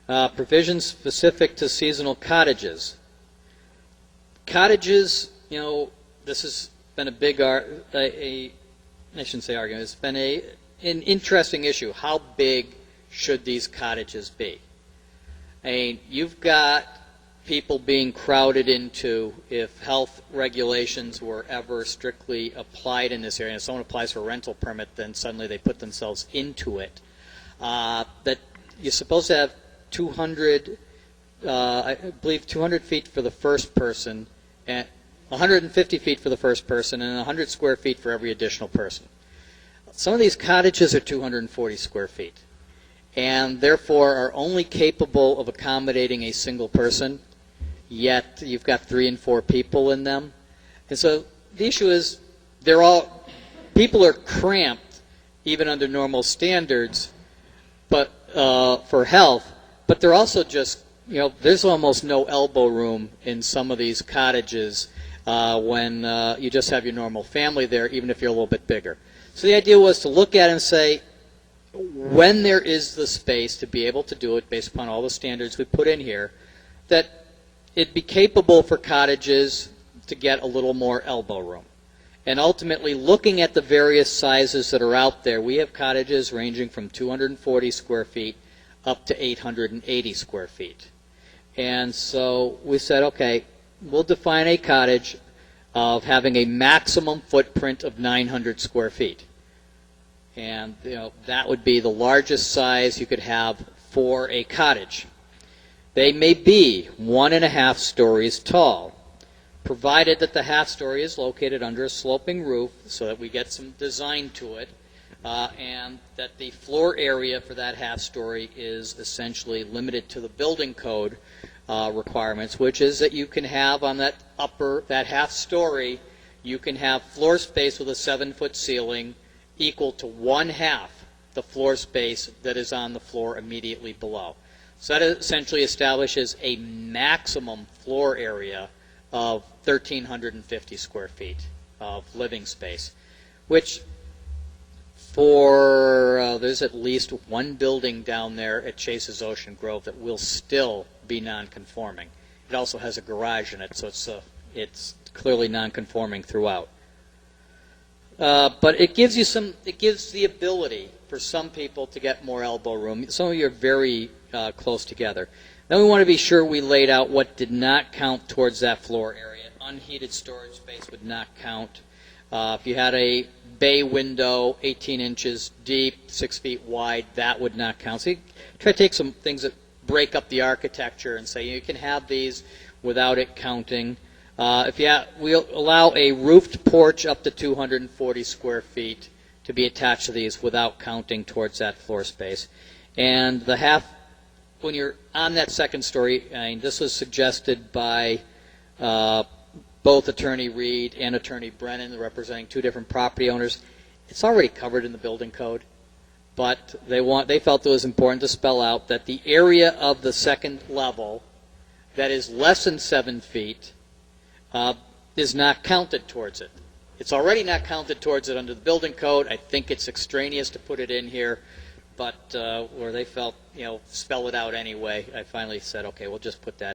Provisions specific to seasonal cottages. Cottages, you know, this has been a big, I shouldn't say argument, it's been an interesting issue. How big should these cottages be? I mean, you've got people being crowded into, if health regulations were ever strictly applied in this area, and if someone applies for a rental permit, then suddenly they put themselves into it, that you're supposed to have 200, I believe 200 feet for the first person, and 150 feet for the first person, and 100 square feet for every additional person. Some of these cottages are 240 square feet, and therefore are only capable of accommodating a single person, yet you've got 3 and 4 people in them. And so the issue is, people are cramped even under normal standards, but for health, but they're also just, you know, there's almost no elbow room in some of these cottages when you just have your normal family there, even if you're a little bit bigger. So the idea was to look at it and say, when there is the space to be able to do it based upon all the standards we put in here, that it'd be capable for cottages to get a little more elbow room. And ultimately, looking at the various sizes that are out there, we have cottages ranging from 240 square feet up to 880 square feet. And so we said, okay, we'll define a cottage of having a maximum footprint of 900 square feet. And you know, that would be the largest size you could have for a cottage. They may be 1.5 stories tall, provided that the half story is located under a sloping roof so that we get some design to it, and that the floor area for that half story is essentially limited to the building code requirements, which is that you can have on that half story, you can have floor space with a 7-foot ceiling equal to 1/2 the floor space that is on the floor immediately below. So that essentially establishes a maximum floor area of 1,350 square feet of living space, which there's at least one building down there at Chase's Ocean Grove that will still be non-conforming. It also has a garage in it, so it's clearly non-conforming throughout. But it gives the ability for some people to get more elbow room. Some of you are very close together. Then we want to be sure we laid out what did not count towards that floor area. Unheated storage space would not count. If you had a bay window 18 inches deep, 6 feet wide, that would not count. So you try to take some things that break up the architecture and say you can have these without it counting. We'll allow a roofed porch up to 240 square feet to be attached to these without counting towards that floor space. And the half, when you're on that second story, this was suggested by both Attorney Reed and Attorney Brennan, representing 2 different property owners. It's already covered in the building code, but they felt it was important to spell out that the area of the second level that is less than 7 feet is not counted towards it. It's already not counted towards it under the building code. I think it's extraneous to put it in here, but where they felt, spell it out anyway, I finally said, okay, we'll just put that